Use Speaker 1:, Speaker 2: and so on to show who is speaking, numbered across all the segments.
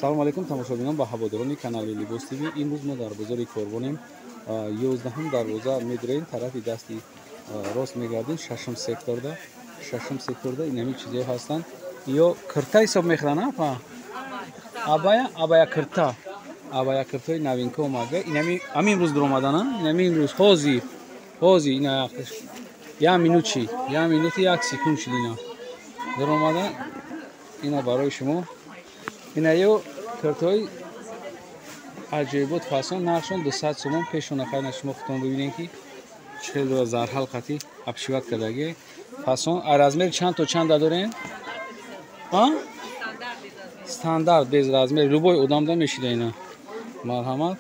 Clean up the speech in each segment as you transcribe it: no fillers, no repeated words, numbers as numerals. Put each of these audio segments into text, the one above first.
Speaker 1: салом алейкум тамошобинон ба ҳаводорони канали Libos TV. Имрӯз мо дар бозори Корбонем 11-ум дарвоза медироем, тарафи дасти рост мегардем, шашум секторда инами чизеҳо ҳастанд. Ё кирта ҳисоб мехӯранд, апа? Абая киртаи новинка омада. Инами ҳамин имрӯз даромадана? Инами имрӯз ҳозир ина я минути 1 секунд шуд ина даромада. Ина барои шумо. Ина ё киртаи аҷоибот фасон нархшон 200 сомон. Пешона хайна шумо худтон бибинед ки чхел зарҳалқати обшиват кардаги фасон. Размер чанд то чанд дорен? Стандарт без размер. Любой одамда мешида ина. Марҳамат.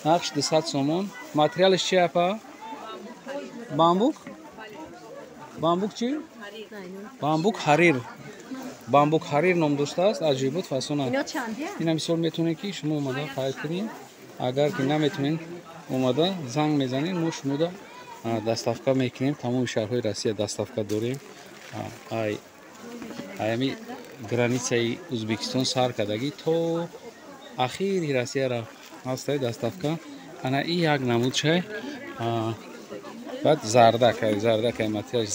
Speaker 1: Нархш 200 сомон. Материалш чи апа? Бамбук чи? Бамбук ҳарир ном доштааст. Аҷоибот фасон аст. Ина мисол метавонед ки шумо омада харид кунед. Агар ки наметавонед омада занг мезанед, мо шумода доставка мекунем. Тамоми шаҳрҳои Россия доставка дорем. Аями границаи Ӯзбекистон сар кардаги то ахири Россия рафт. Ҳастай доставка. Ана и як намуд чай. Баъд зардакай материалш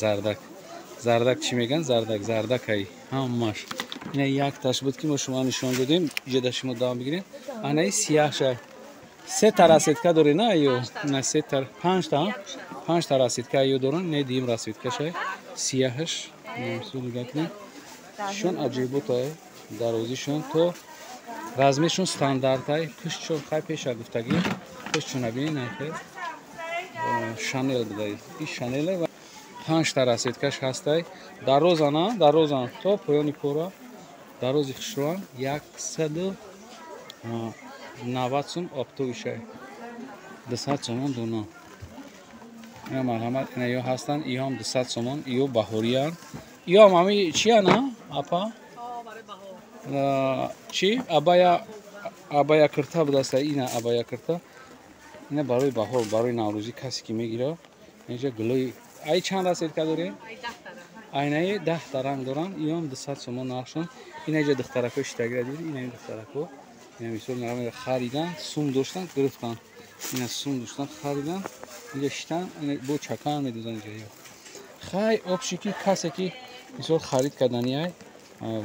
Speaker 1: зардак чи меган? Зардакай ҳамаш. Ина як таш буд ки мо шумо нишон додем. Ҷеда шумо дам бигиред. Ана и сияҳ шай. 3 та расветка доред, на ё? На 3 та 5 та расветка ё доран. Не дим расветка шай. Сияҳаш мусулгатни. Шон аҷоиботай дарозишон то размершон стандартай. Пушчо хай пеша гуфтаги. Пушчо набинед нахед. Шанел бидаи. И шанел 5 та расветкаш ҳастай. Дарозан то поёни пора. Дарози хушруван 190 сум оптови шай. 200 сомон дона. Ина марҳамат, ина ё ҳастанд, ё ҳам 200 сомон, ё баҳориян. Ё ҳам ҳами чияна, апа? Чи? Абая кирта будаста, ина абая кирта. Ина барои баҳор, барои наврӯзӣ касе ки мегира. Инҷа гулои ай чанд расветка дорем? Айнаи 10 та ранг доранд. Ё ҳам 200 сомон нархшон. ина инҷа духтаракҳо шитагира дидед. Ина духтаракҳо ина мисол нарамеда харидан, сум доштан, гирифтан. Ина сум доштан, харидан, инҷа шитан, ина бо чакан медозан инҷа. Ё хай обшики касе ки мисол харид кардани ай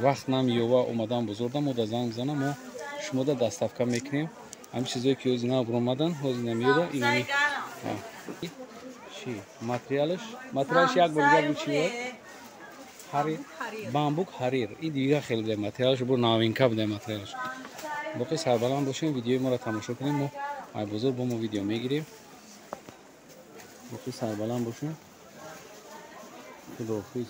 Speaker 1: вақт намеёва омадан бозорда мода занг зана, мо шумода доставка мекунем. Ҳамин чизое ки ҳозир нав омадан, ҳозир намеёва. Инами чи материалш як бор дигар чи буд? Бамбук ҳарир. И дига хел буде материалш, бо новинка буде материалш. Боқи сарбаланд бошем, видеои моро тамошо кунем. Мо ай бозор бо мо видео мегирем. Боқи сарбаланд бошем. Худоҳофиз.